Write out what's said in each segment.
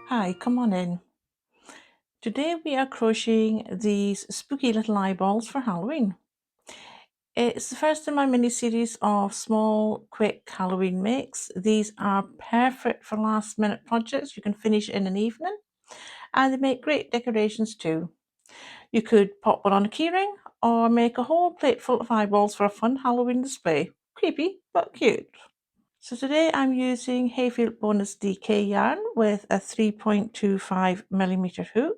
Hi, come on in. Today we are crocheting these spooky little eyeballs for Halloween. It's the first in my mini series of small, quick Halloween makes. These are perfect for last minute projects. You can finish in an evening and they make great decorations too. You could pop one on a keyring or make a whole plate full of eyeballs for a fun Halloween display. Creepy, but cute. So today I'm using Hayfield Bonus DK yarn with a 3.25mm hook.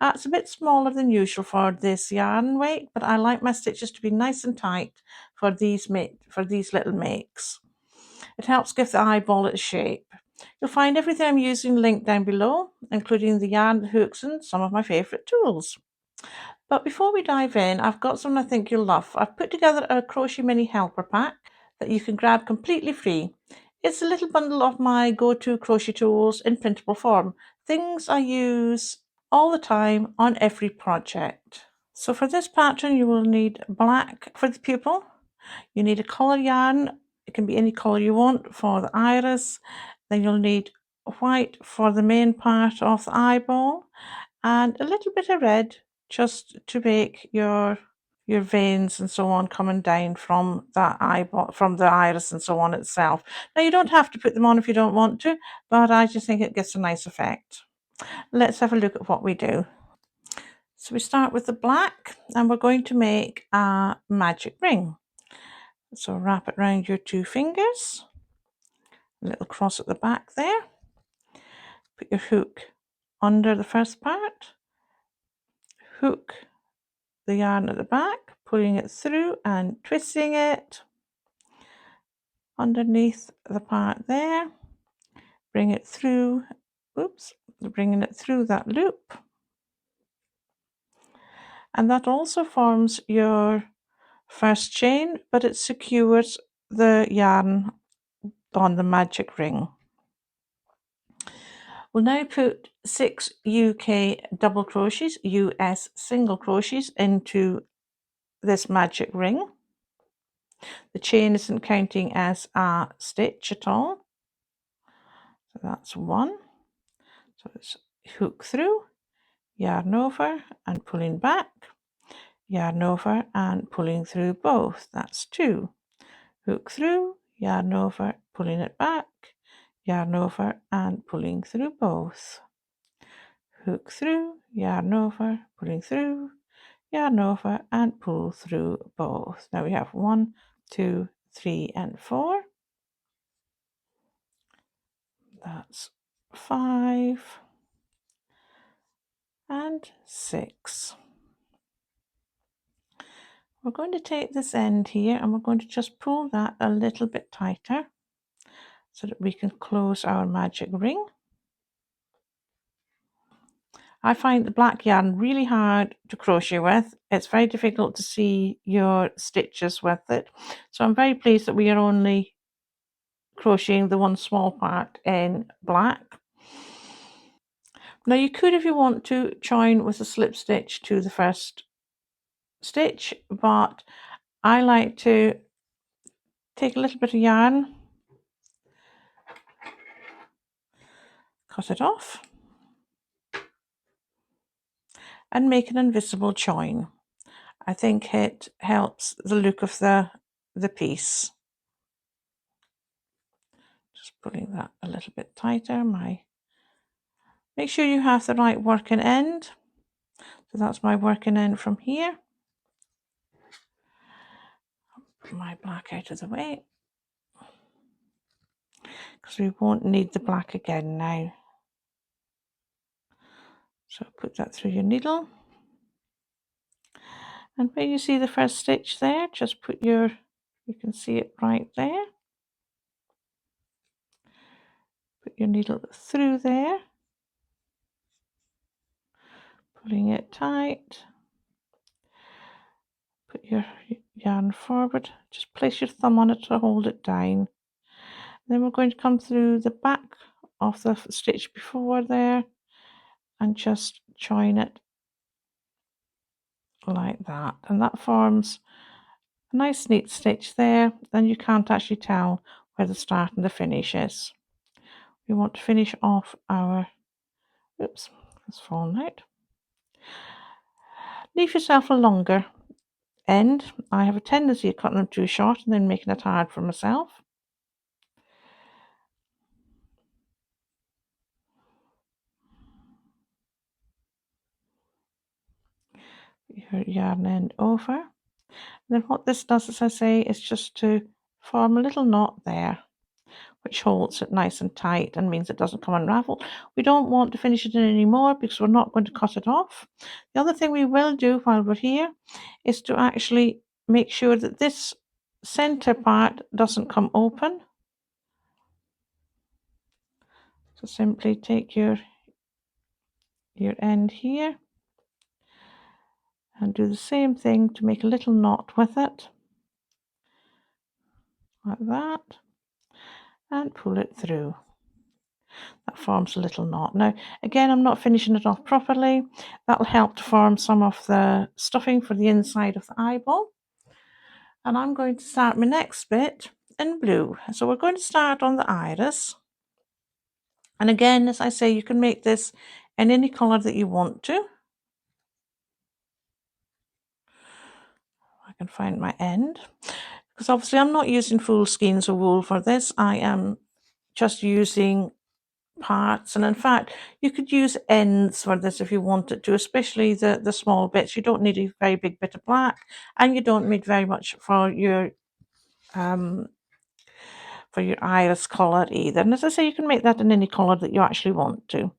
It's a bit smaller than usual for this yarn weight, but I like my stitches to be nice and tight for these little makes. It helps give the eyeball its shape. You'll find everything I'm using linked down below, including the yarn, the hooks, and some of my favourite tools. But before we dive in, I've got something I think you'll love. I've put together a crochet mini helper pack that you can grab completely free. It's a little bundle of my go-to crochet tools in printable form, things I use all the time on every project. So for this pattern you will need black for the pupil, you need a colour yarn, it can be any colour you want for the iris, then you'll need white for the main part of the eyeball and a little bit of red just to make your veins and so on coming down from that eyeball, from the iris and so on itself. Now you don't have to put them on if you don't want to, but I just think it gives a nice effect. Let's have a look at what we do. So we start with the black and we're going to make a magic ring. So wrap it around your two fingers, a little cross at the back there, put your hook under the first part, hook the yarn at the back, pulling it through and twisting it underneath the part there, bring it through, bringing it through that loop, and that also forms your first chain, but it secures the yarn on the magic ring. We'll now put 6 UK double crochets, US single crochets into this magic ring. The chain isn't counting as a stitch at all. So that's one. So it's hook through, yarn over and pulling back, yarn over and pulling through both. That's two. Hook through, yarn over, pulling it back, yarn over and pulling through both. Hook through, yarn over, pulling through, yarn over and pull through both. Now we have 1, 2, 3 and 4. That's 5 and 6. We're going to take this end here and we're going to just pull that a little bit tighter so that we can close our magic ring. I find the black yarn really hard to crochet with. It's very difficult to see your stitches with it. So I'm very pleased that we are only crocheting the one small part in black. Now you could, if you want to, join with a slip stitch to the first stitch, but I like to take a little bit of yarn, cut it off and make an invisible join. I think it helps the look of the piece. Just pulling that a little bit tighter. Make sure you have the right working end. So that's my working end from here. Put my black out of the way because we won't need the black again now. So put that through your needle. And where you see the first stitch there, just put you can see it right there. Put your needle through there, pulling it tight. Put your yarn forward, just place your thumb on it to hold it down. Then we're going to come through the back of the stitch before there and just join it like that, and that forms a nice neat stitch there. Then you can't actually tell where the start and the finish is. We want to finish off our Oops, it's fallen out. Leave yourself a longer end. I have a tendency of cutting them too short and then making it hard for myself. Your yarn end over. And then what this does, as I say, is just to form a little knot there, which holds it nice and tight and means it doesn't come unraveled. We don't want to finish it in anymore because we're not going to cut it off. The other thing we will do while we're here is to actually make sure that this center part doesn't come open. So simply take your end here and do the same thing to make a little knot with it, like that, and pull it through. That forms a little knot. Now, again, I'm not finishing it off properly. That'll help to form some of the stuffing for the inside of the eyeball. And I'm going to start my next bit in blue. So we're going to start on the iris. And again, as I say, you can make this in any colour that you want to. I can find my end. Because obviously I'm not using full skeins of wool for this. I am just using parts, and in fact you could use ends for this if you wanted to, especially the small bits. You don't need a very big bit of black, and you don't need very much for your iris colour either. And as I say, you can make that in any colour that you actually want to.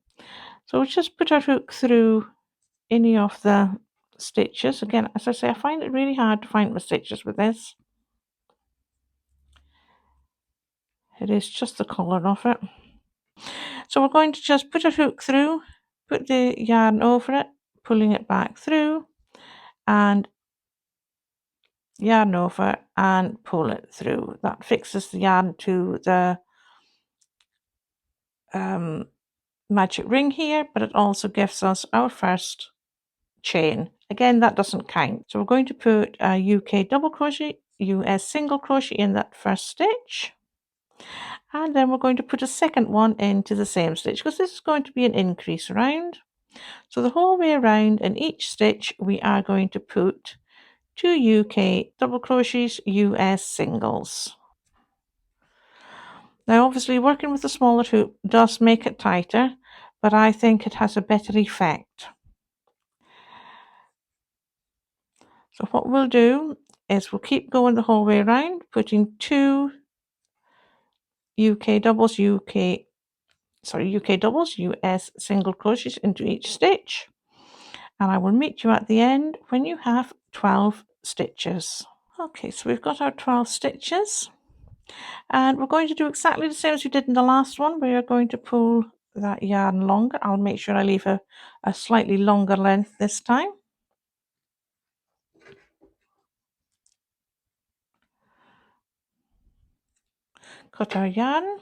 So we'll just put our hook through any of the stitches. Again, as I say, I find it really hard to find my stitches with this. It is just the colour of it. So we're going to just put a hook through, put the yarn over it, pulling it back through, and yarn over and pull it through. That fixes the yarn to the magic ring here, but it also gives us our first chain. Again, that doesn't count. So we're going to put a UK double crochet, US single crochet in that first stitch. And then we're going to put a second one into the same stitch because this is going to be an increase round. So the whole way around in each stitch we are going to put 2 UK double crochets, US singles. Now obviously working with a smaller hoop does make it tighter, but I think it has a better effect. So what we'll do is we'll keep going the whole way around, putting 2 UK doubles, UK doubles, US single crochets into each stitch. And I will meet you at the end when you have 12 stitches. Okay, so we've got our 12 stitches. And we're going to do exactly the same as we did in the last one. We are going to pull that yarn longer. I'll make sure I leave a slightly longer length this time. Cut our yarn.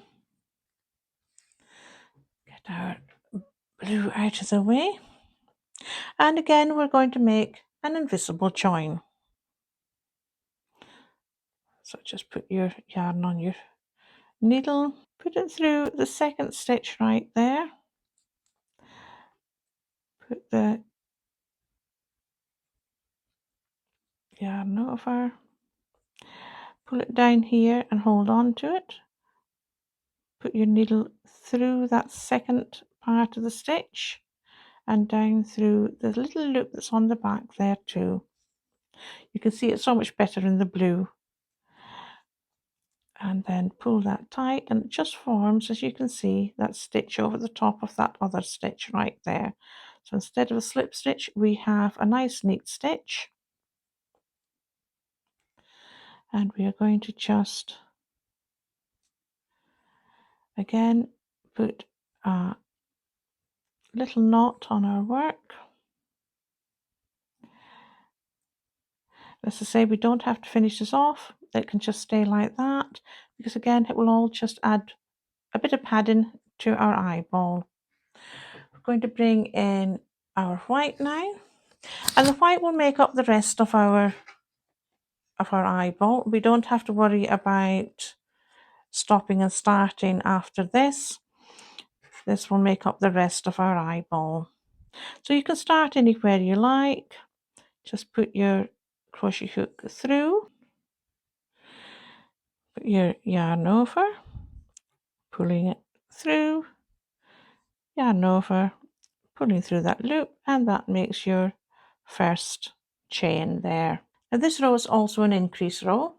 Get our blue out of the way. And again, we're going to make an invisible join. So just put your yarn on your needle, put it through the second stitch right there. Put the yarn over, pull it down here and hold on to it. Put your needle through that second part of the stitch and down through the little loop that's on the back there too. You can see it so much better in the blue. And then pull that tight and it just forms, as you can see, that stitch over the top of that other stitch right there. So instead of a slip stitch, we have a nice neat stitch. And we are going to just, again, put a little knot on our work. As I say, we don't have to finish this off. It can just stay like that because again, it will all just add a bit of padding to our eyeball. We're going to bring in our white now, and the white will make up the rest of our eyeball. We don't have to worry about stopping and starting after this. This will make up the rest of our eyeball. So you can start anywhere you like. Just put your crochet hook through, put your yarn over, pulling it through, yarn over, pulling through that loop, and that makes your first chain there. Now this row is also an increase row,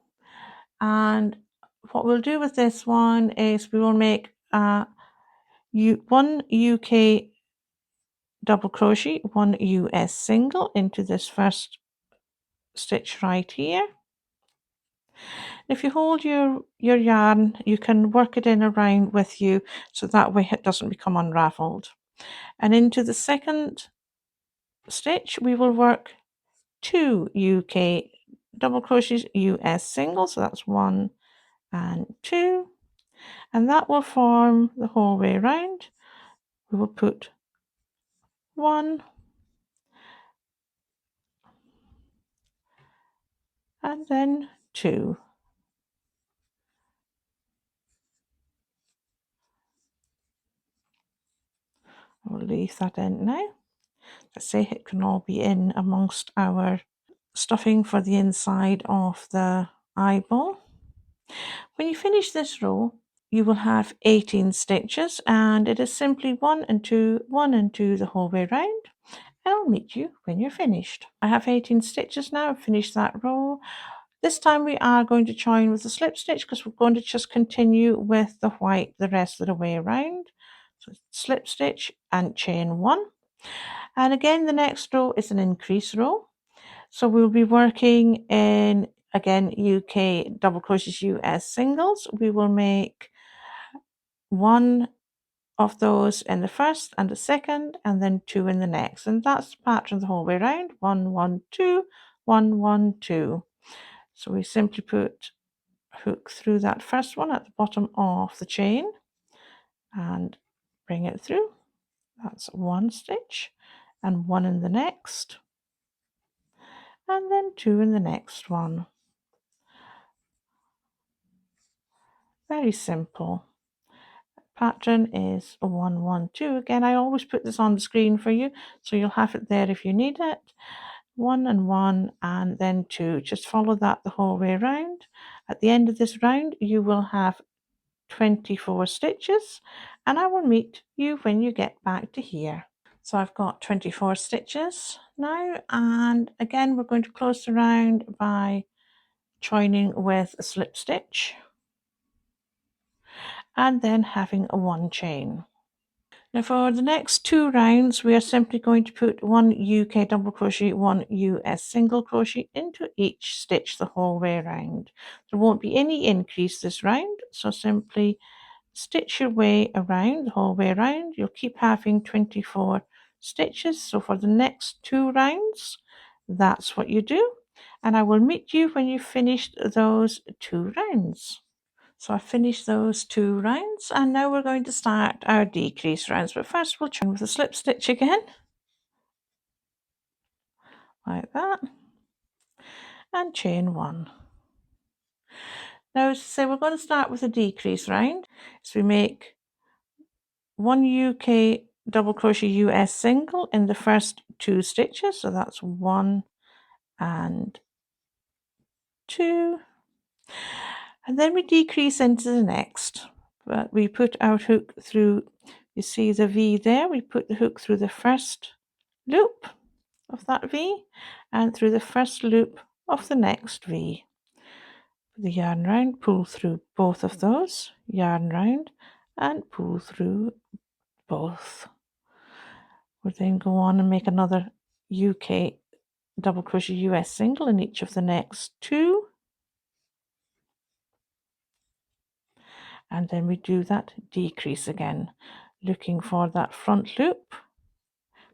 and what we'll do with this one is we will make one UK double crochet, one US single into this first stitch right here. If you hold your yarn, you can work it in around with you so that way it doesn't become unraveled. And into the second stitch we will work 2 UK double crochets US single, so that's 1 and 2, and that will form the whole way around. We will put 1 and then 2. We'll leave that in now. I say it can all be in amongst our stuffing for the inside of the eyeball. When you finish this row, you will have 18 stitches, and it is simply 1 and 2, 1 and 2 the whole way round. And I'll meet you when you're finished. I have 18 stitches now. I've finished that row. This time we are going to join with a slip stitch because we're going to just continue with the white the rest of the way around. So slip stitch and chain 1. And again, the next row is an increase row. So we'll be working in, again, UK double crochets US singles. We will make 1 of those in the first and the second, and then 2 in the next, and that's the pattern the whole way around. 1 1 2 1 1 2. So we simply put a hook through that first one at the bottom of the chain and bring it through. That's 1 stitch and 1 in the next, and then 2 in the next one. Very simple. Pattern is a 1 1 2. Again, I always put this on the screen for you, so you'll have it there if you need it. 1 and 1 and then 2. Just follow that the whole way around. At the end of this round you will have 24 stitches, and I will meet you when you get back to here. So I've got 24 stitches now, and again we're going to close the round by joining with a slip stitch and then having a 1 chain. Now for the next 2 rounds we are simply going to put 1 UK double crochet, 1 US single crochet into each stitch the whole way around. There won't be any increase this round, so simply stitch your way around the whole way around. You'll keep having 24 stitches, so for the next 2 rounds that's what you do, and I will meet you when you've finished those 2 rounds. So I finished those 2 rounds, and now we're going to start our decrease rounds, but first we'll join with a slip stitch again, like that, and chain 1. Now, as I say, we're going to start with a decrease round. So we make 1 UK double crochet US single in the first 2 stitches, so that's 1 and 2, and then we decrease into the next, but we put our hook through, you see the V there, we put the hook through the first loop of that V and through the first loop of the next V. Put the yarn round, pull through both of those, yarn round and pull through both. We'll then go on and make another UK double crochet US single in each of the next 2, and then we do that decrease again, looking for that front loop,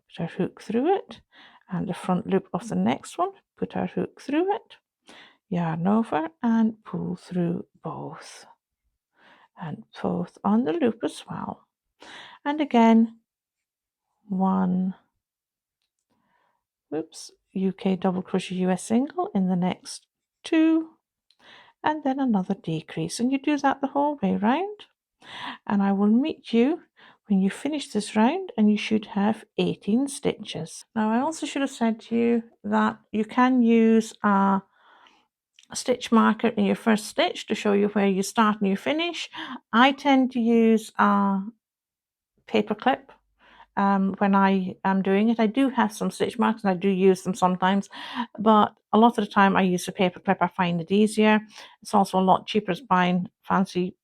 put our hook through it, and the front loop of the next one, put our hook through it, yarn over and pull through both, and both on the loop as well. And again, 1 UK double crochet US single in the next 2, and then another decrease, and you do that the whole way round, and I will meet you when you finish this round, and you should have 18 stitches. Now I also should have said to you that you can use a stitch marker in your first stitch to show you where you start and you finish. I tend to use a paper clip when I am doing it. I do have some stitch markers and I do use them sometimes, but a lot of the time I use a paper clip. I find it easier. It's also a lot cheaper as buying fancy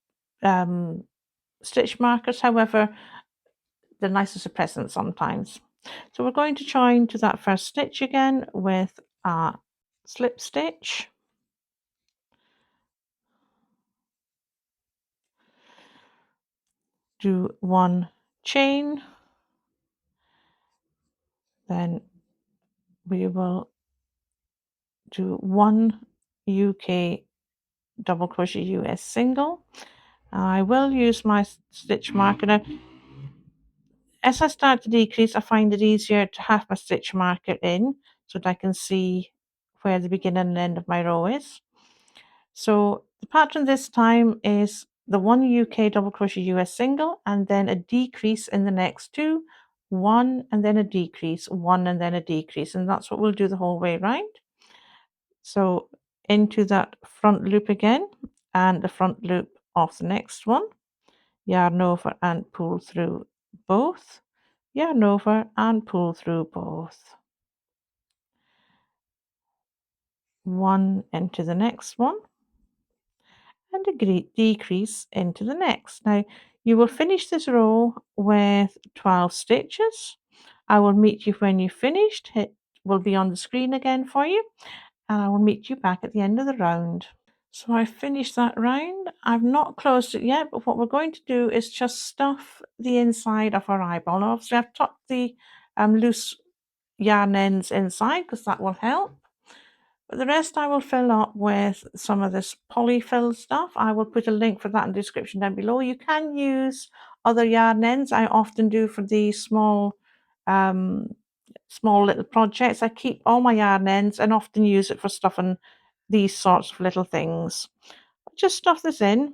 stitch markers. However, they're nice as a present sometimes. So we're going to join to that first stitch again with a slip stitch. Do one chain, then we will do one UK double crochet US single. I will use my stitch marker. Now, as I start to decrease, I find it easier to have my stitch marker in so that I can see where the beginning and end of my row is. So the pattern this time is the one UK double crochet US single and then a decrease in the next two, one and then a decrease, one and then a decrease, and that's what we'll do the whole way round. So into that front loop again and the front loop of the next one, yarn over and pull through both, yarn over and pull through both, one into the next one and a decrease into the next. Now you will finish this row with 12 stitches. I will meet you when you've finished. It will be on the screen again for you, and I will meet you back at the end of the round. So I finished that round. I've not closed it yet, but what we're going to do is just stuff the inside of our eyeball. Now obviously I've tucked the loose yarn ends inside because that will help. But the rest I will fill up with some of this polyfill stuff. I will put a link for that in the description down below. You can use other yarn ends. I often do for these small little projects. I keep all my yarn ends and often use it for stuffing these sorts of little things. Just stuff this in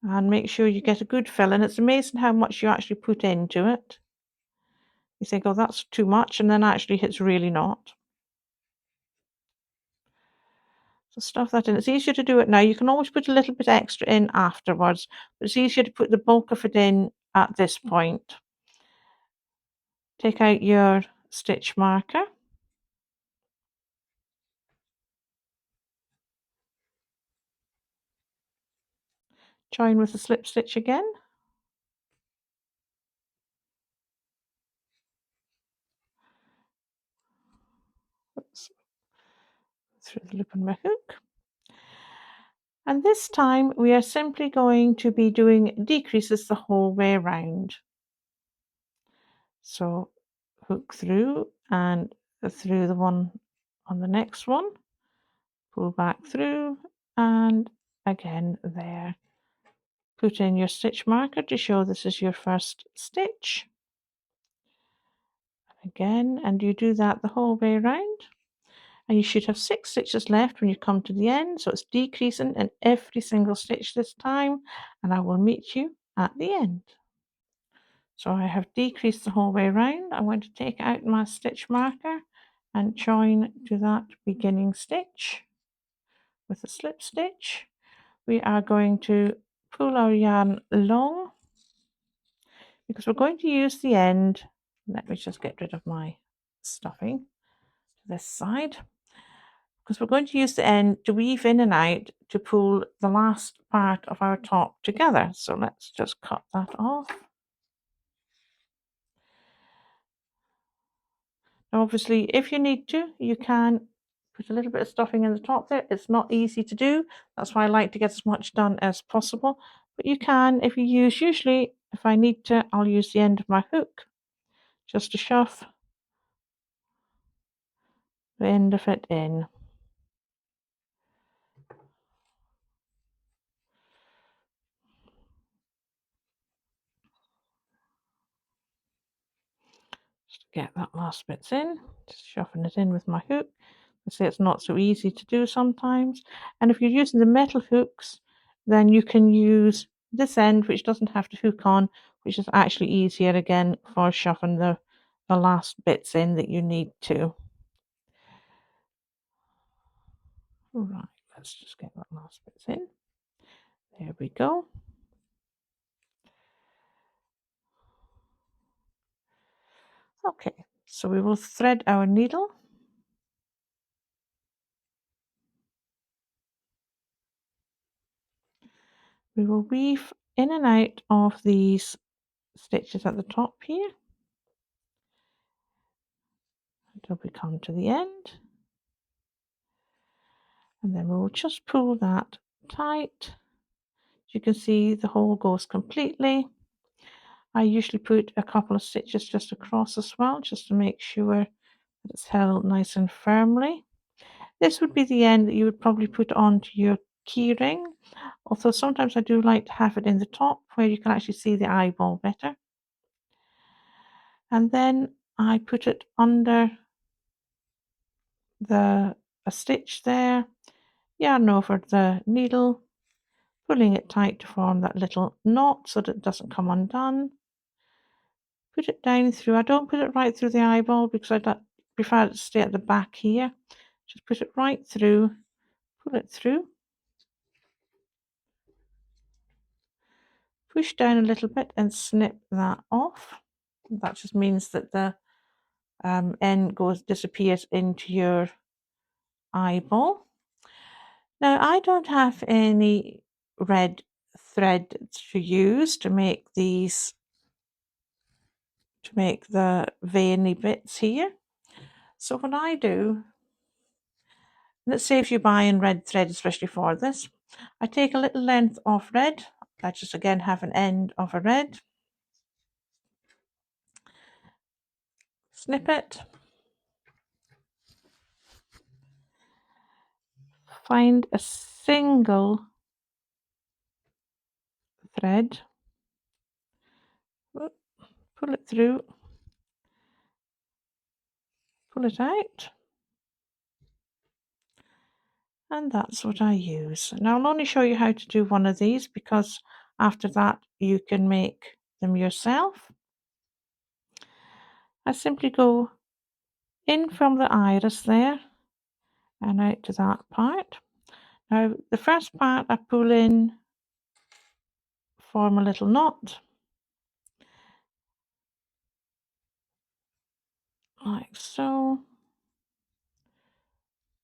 and make sure you get a good fill in. It's amazing how much you actually put into it. You think, oh, that's too much, and then actually it's really not. So stuff that in. It's easier to do it now. You can always put a little bit extra in afterwards, but it's easier to put the bulk of it in at this point. Take out your stitch marker. Join with the slip stitch again. Oops. Through the loop on my hook. And this time we are simply going to be doing decreases the whole way around. So hook through and through the one on the next one, pull back through and again there. Put in your stitch marker to show this is your first stitch. Again, and you do that the whole way around. And you should have 6 stitches left when you come to the end, so it's decreasing in every single stitch this time, and I will meet you at the end. So I have decreased the whole way around. I'm going to take out my stitch marker and join to that beginning stitch with a slip stitch. We are going to pull our yarn long because we're going to use the end. Let me just get rid of my stuffing to this side, because we're going to use the end to weave in and out to pull the last part of our top together. So let's just cut that off. Now obviously if you need to, you can put a little bit of stuffing in the top there. It's not easy to do. That's why I like to get as much done as possible. But you can, if you use, usually if I need to, I'll use the end of my hook just to shove the end of it in. Just get that last bit in, just shoving it in with my hook. I say it's not so easy to do sometimes. And if you're using the metal hooks, then you can use this end, which doesn't have to hook on, which is actually easier again for shoving the last bits in that you need to. Right, let's just get that last bits in. There we go. Okay, so we will thread our needle. We will weave in and out of these stitches at the top here until we come to the end, and then we'll just pull that tight. As you can see, the hole goes completely. I usually put a couple of stitches just across as well, just to make sure that it's held nice and firmly. This would be the end that you would probably put onto your key ring, although sometimes I do like to have it in the top where you can actually see the eyeball better. And then I put it under a stitch there, yarn over the needle, pulling it tight to form that little knot so that it doesn't come undone. Put it down through. I don't put it right through the eyeball because I prefer it to stay at the back here. Just put it right through, pull it through, push down a little bit and snip that off. That just means that the end disappears into your eyeball. Now I don't have any red thread to use to make these, to make the veiny bits here. So what I do, and it saves you buying red thread especially for this, I take a little length of red. I just again have an end of a red, snip it, find a single thread, pull it through, pull it out, and that's what I use. Now I'll only show you how to do one of these because after that you can make them yourself. I simply go in from the iris there and out to that part. Now the first part I pull in, form a little knot like so,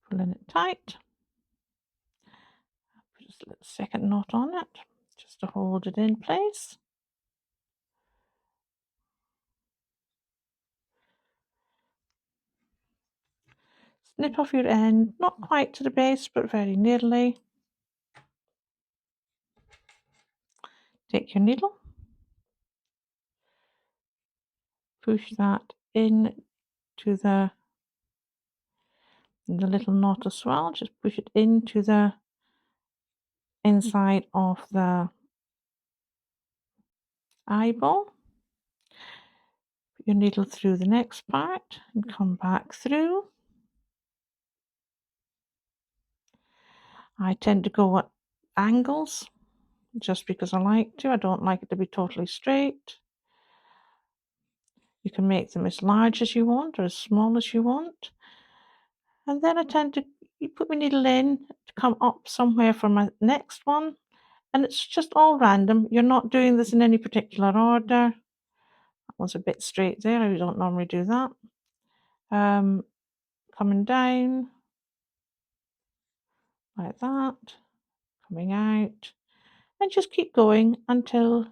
pulling it tight, put just a little second knot on it just to hold it in place. Snip off your end, not quite to the base but very nearly. Take your needle, push that in to the little knot as well, just push it into the inside of the eyeball. Put your needle through the next part and come back through. I tend to go at angles just because I like to. I don't like it to be totally straight. You can make them as large as you want or as small as you want. And then I tend to put my needle in to come up somewhere for my next one. And it's just all random. You're not doing this in any particular order. That was a bit straight there. I don't normally do that. Coming down like that, coming out, and just keep going until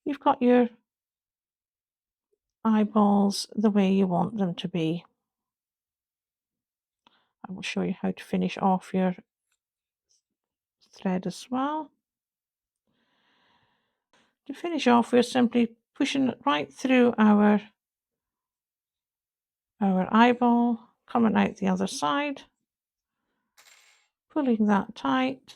you've got your eyeballs the way you want them to be. I will show you how to finish off your thread as well. To finish off, we're simply pushing it right through our eyeball, coming out the other side, pulling that tight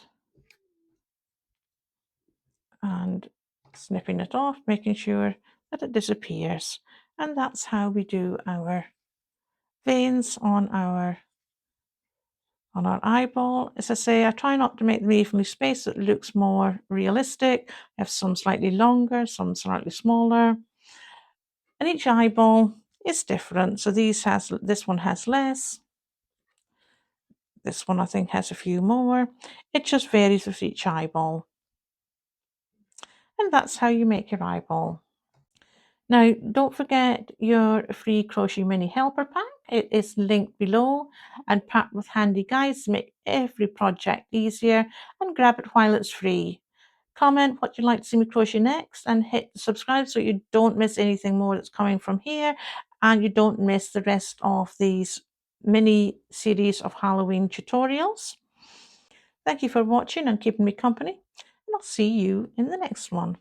and snipping it off, making sure that it disappears. And that's how we do our veins on our on our eyeball. As I say, I try not to make them evenly spaced so it looks more realistic. I have some slightly longer, some slightly smaller. And each eyeball is different. So this one has less. This one I think has a few more. It just varies with each eyeball. And that's how you make your eyeball. Now, don't forget your free Crochet Mini Helper Pack. It is linked below and packed with handy guides to make every project easier, and grab it while it's free. Comment what you'd like to see me crochet next and hit subscribe so you don't miss anything more that's coming from here and you don't miss the rest of these mini series of Halloween tutorials. Thank you for watching and keeping me company, and I'll see you in the next one.